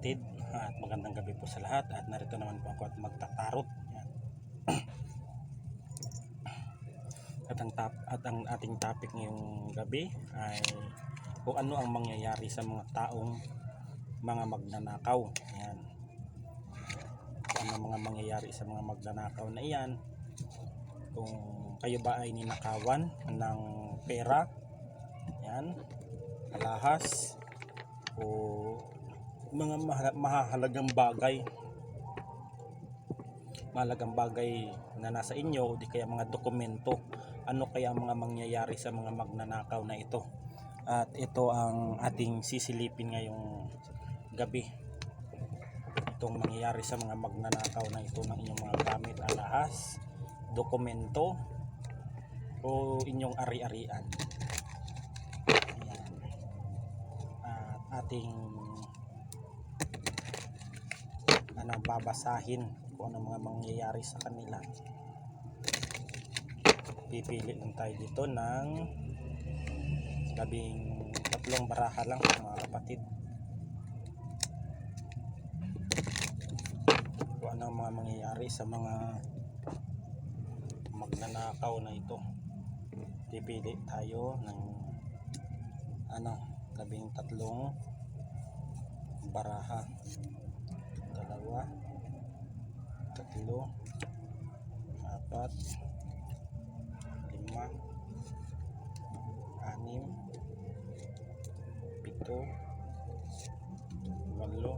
kapatid, at magandang gabi po sa lahat. At narito naman po ako at magtatarot. Yan. At ang ating topic ngayong gabi ay kung ano ang mangyayari sa mga taong mga magnanakaw. Yan. Kung ano mga mangyayari sa mga magnanakaw na iyan, kung kayo ba ay ninakawan ng pera, yan, alahas, o mga mahalagang bagay na nasa inyo, o di kaya mga dokumento, ano kaya ang mga mangyayari sa mga magnanakaw na ito. At ito ang ating sisilipin ngayong gabi, itong mangyayari sa mga magnanakaw na ito ng inyong mga gamit, alahas, dokumento, o inyong ari-arian. At ating babasahin kung ano mga mangyayari sa kanila. Pipili lang tayo dito ng 13 baraha lang, mga kapatid, kung ano mga mangyayari sa mga magnanakaw na ito. Pipili tayo ng 13 baraha. 2, 3, 4, 5, 6, 7, 8, 9, 10,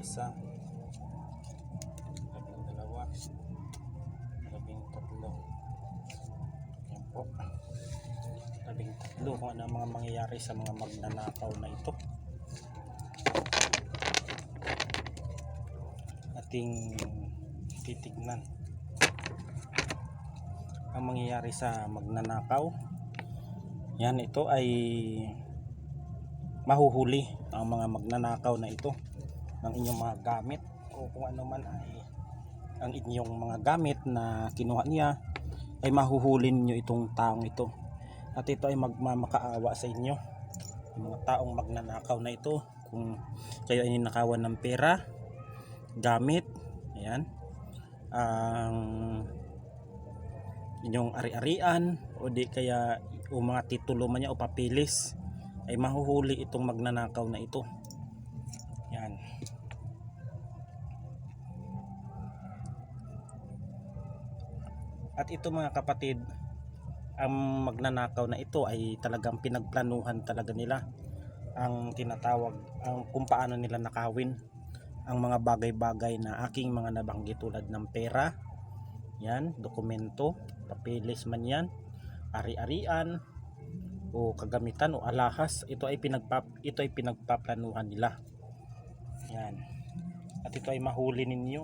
11, 13 kung ano ang mga mangyayari sa mga magnanakaw na ito. Ating titignan ang mangyayari sa magnanakaw. Yan, ito ay mahuhuli ang mga magnanakaw na ito ng inyong mga gamit, o kung ano man ay ang inyong mga gamit na kinuha niya, ay mahuhulin nyo itong taong ito. At ito ay magmamakaawa sa inyo, yung mga taong magnanakaw na ito. Kung kayo ay ninakawan ng pera, gamit, ayan, ang inyong ari-arian, o di kaya o mga titulo man niya o papilis, ay mahuhuli itong magnanakaw na ito. Yan. At ito, mga kapatid, ang magnanakaw na ito ay talagang pinagplanuhan talaga nila ang tinatawag, ang kung paano nila nakawin ang mga bagay-bagay na aking mga nabanggit, tulad ng pera, yan, dokumento, papilis man yan, ari-arian, o kagamitan, o alahas. Ito ay pinagpaplanuhan nila. Yan. At ito ay mahuli ninyo,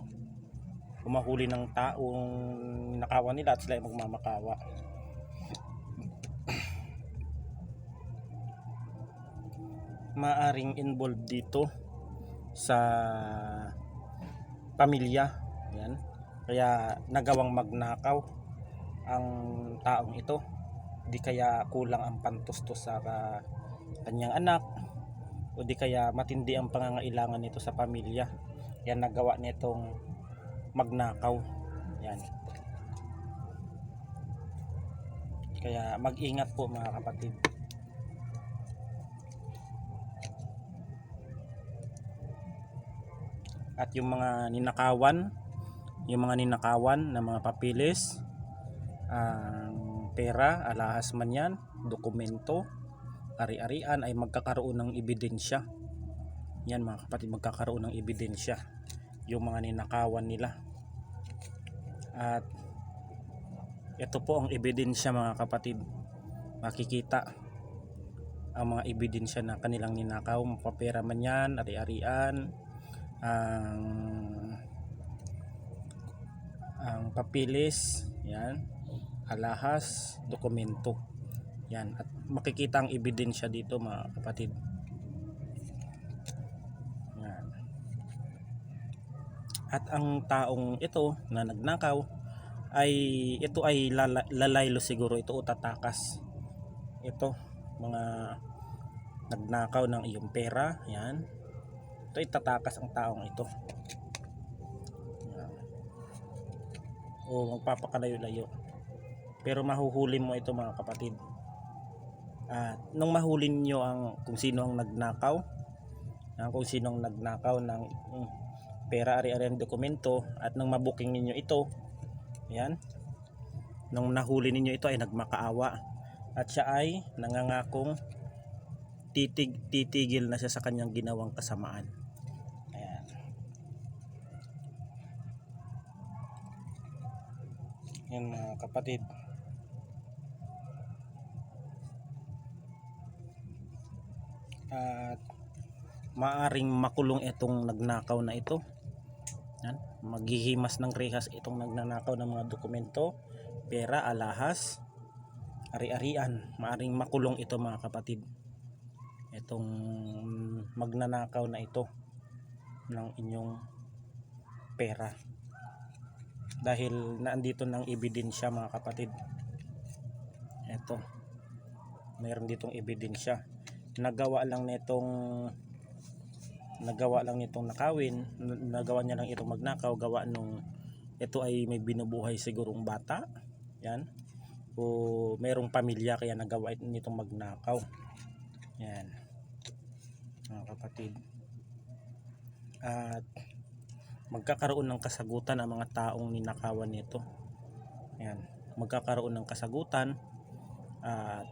o mahuli ng taong nakawan nila, at sila ay magmamakawa. Maaring involved dito sa pamilya, yan, kaya nagawang magnakaw ang taong ito. Di kaya kulang ang pantustos sa kanyang anak, o di kaya matindi ang pangangailangan nito sa pamilya, yan nagawa nitong magnakaw. Yan. Kaya mag-ingat po, mga kapatid. At yung mga ninakawan na mga papilis, ang pera, alahas man yan, dokumento, ari-arian, ay magkakaroon ng ebidensya. Yan, mga kapatid, magkakaroon ng ebidensya yung mga ninakawan nila. At ito po ang ebidensya, mga kapatid. Makikita ang mga ebidensya na kanilang ninakaw, mapapera man yan, ari-arian, ang papilis, yan, alahas, dokumento, yan. At makikita ang ebidensya dito, mga kapatid. Yan. At ang taong ito na nagnakaw, ito ay lalaylo siguro ito, o tatakas ito, mga nagnakaw ng iyong pera. Yan. Ito itatakas ang taong ito. Yan. O magpapakalayo-layo. Pero mahuhuli mo ito mga kapatid. At nung mahuli nyo kung sino ang nagnakaw, kung sino ang nagnakaw ng pera, ari-ariang dokumento, at nung mabuking ninyo ito, yan, nung nahuli ninyo ito ay nagmakaawa at siya ay nangangakong titigil na siya sa kanyang ginawang kasamaan. Ayan. Yan mga kapatid. At maaring makulong itong nagnakaw na ito. Yan. Maghihimas ng rehas itong nagnanakaw ng mga dokumento, pera, alahas, ari-arian. Maaring makulong ito mga kapatid. Itong magnanakaw na ito ng inyong pera. Dahil naandito ng ebidensya mga kapatid. Ito. Mayroon ditong ebidensya. Nagawa lang nitong nakawin, nagawa niya lang itong magnakaw, gawa nung ito ay may binubuhay sigurong bata, yan, o mayroong pamilya kaya nagawa nitong magnakaw. Yan mga kapatid. At magkakaroon ng kasagutan ang mga taong ninakawan nito. Yan, magkakaroon ng kasagutan at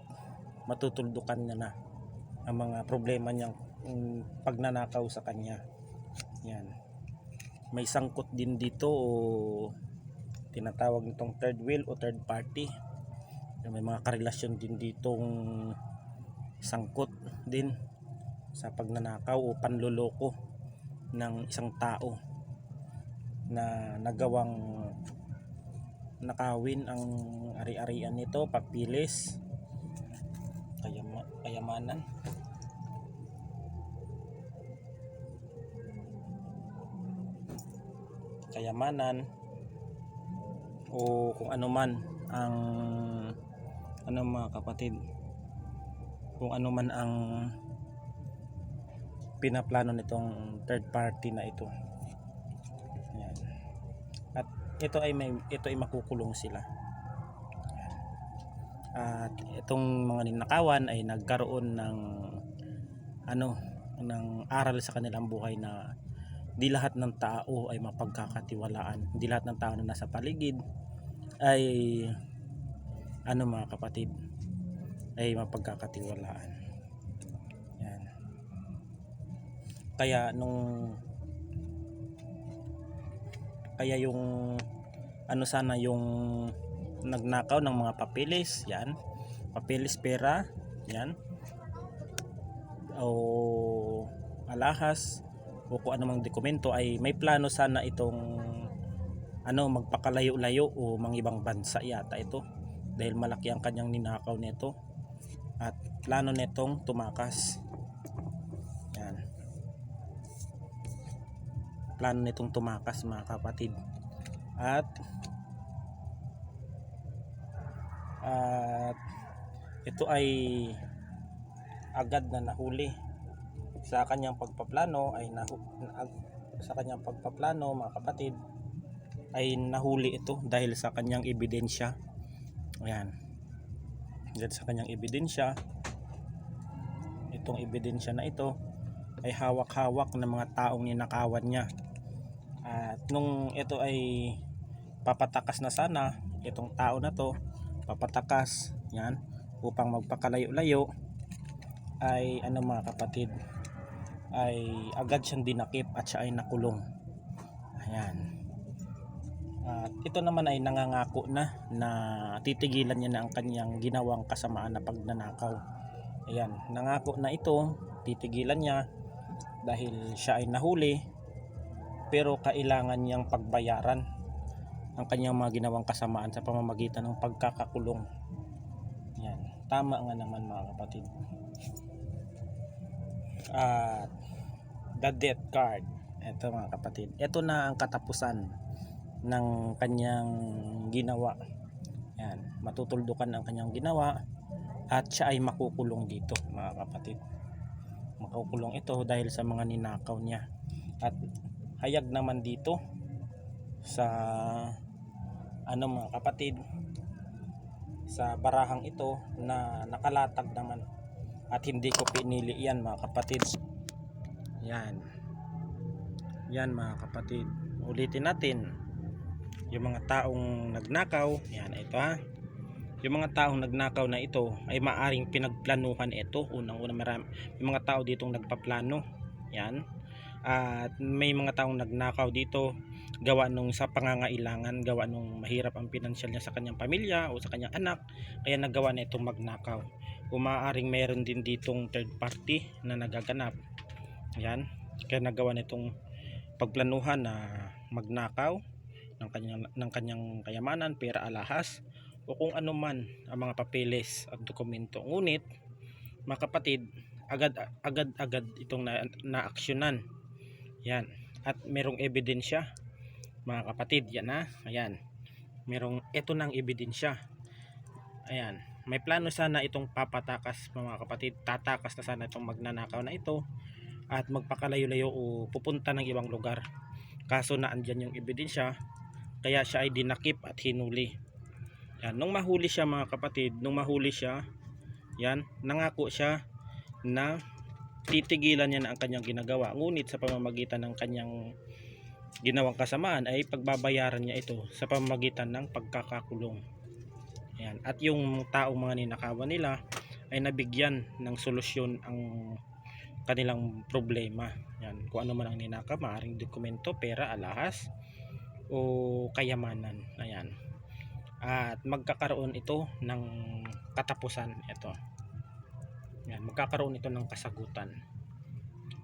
matutuldukan niya na ang mga problema niyang pagnanakaw sa kanya. Yan. May sangkot din dito o tinatawag nitong third wheel o third party. May mga karelasyon din ditong sangkot din sa pagnanakaw o panloloko ng isang tao na nagawang nakawin ang ari-arian nito, papilis, kayamanan. O kung ano man ang mga kapatid, kung ano man ang pinaplano nitong third party na ito. Yan. At ito ay makukulong sila. At itong mga ninakawan ay nagkaroon ng aral sa kanilang buhay na di lahat ng tao ay mapagkakatiwalaan. Di lahat ng tao na nasa paligid ay mga kapatid ay mapagkakatiwalaan. Yan. Kaya yung sana yung nagnakaw ng mga papeles, yan, papeles, pera, yan, o alahas o kung anumang dokumento, ay may plano sana itong magpakalayo-layo o mangibang bansa yata ito, dahil malaki ang kanyang ninakaw nito at plano nitong tumakas. Yan, plano nitong tumakas mga kapatid. At ito ay agad na nahuli sa kanyang pagpaplano, mga kapatid, ay nahuli ito dahil sa kanyang ebidensya. Ayan, dahil sa kanyang ebidensya, itong ebidensya na ito ay hawak-hawak ng mga taong ninakawan niya. At nung ito ay papatakas na sana, itong tao na to papatakas, yan, upang magpakalayo-layo, ay mga kapatid, ay agad siyang dinakip at siya ay nakulong. Ayan. At ito naman ay nangangako na titigilan niya na ang kanyang ginawang kasamaan na pagnanakaw. Ayan, nangako na ito, titigilan niya dahil siya ay nahuli, pero kailangan niyang pagbayaran ang kanyang mga ginawang kasamaan sa pamamagitan ng pagkakakulong. Yan, tama nga naman mga kapatid. At the death card, ito mga kapatid, ito na ang katapusan ng kanyang ginawa. Yan, matutuldukan ang kanyang ginawa at siya ay makukulong dito mga kapatid. Makukulong ito dahil sa mga ninakaw niya. At hayag naman dito sa mga kapatid, sa barahang ito na nakalatag naman at hindi ko pinili yan mga kapatid. Yan mga kapatid, ulitin natin. Yung mga taong nagnakaw, yan ito ha. Yung mga taong nagnakaw na ito ay maaring pinagplanuhan ito. Unang-una may mga tao ditong nagpaplano. Yan. At may mga taong nagnakaw dito gawa nung sa pangangailangan, gawa nung mahirap ang pinansyal niya sa kanyang pamilya o sa kanyang anak, kaya nagawa na itong magnakaw. Umaaring mayroon din ditong third party na nagaganap. Yan. Kaya nagawa na itong pagplanuhan na magnakaw ng kanyang kayamanan, pera, alahas o kung ano man ang mga papeles at dokumento. Ngunit mga kapatid, agad itong naaksyonan. Yan. At merong ebidensya mga kapatid. Yan ha. Ayan. Ito ng ebidensya. Ayan. May plano sana itong papatakas mga kapatid. Tatakas na sana itong magnanakaw na ito at magpakalayo-layo o pupunta ng ibang lugar. Kaso na andyan yung ebidensya, kaya siya ay dinakip at hinuli. Yan. Nung mahuli siya mga kapatid, yan, nangako siya na titigilan niya na ang kanyang ginagawa. Ngunit sa pamamagitan ng kanyang ginawang kasamaan ay pagbabayaran niya ito sa pamamagitan ng pagkakakulong. Yan. At yung taong mga ninakawan nila ay nabigyan ng solusyon ang kanilang problema. Yan. Kung ano man ang ninakaw, maaaring dokumento, pera, alahas o kayamanan. Ayan. At magkakaroon ito ng katapusan. Ito. Yan. Magkakaroon ito ng kasagutan.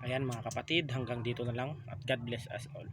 Ayan mga kapatid, hanggang dito na lang at God bless us all.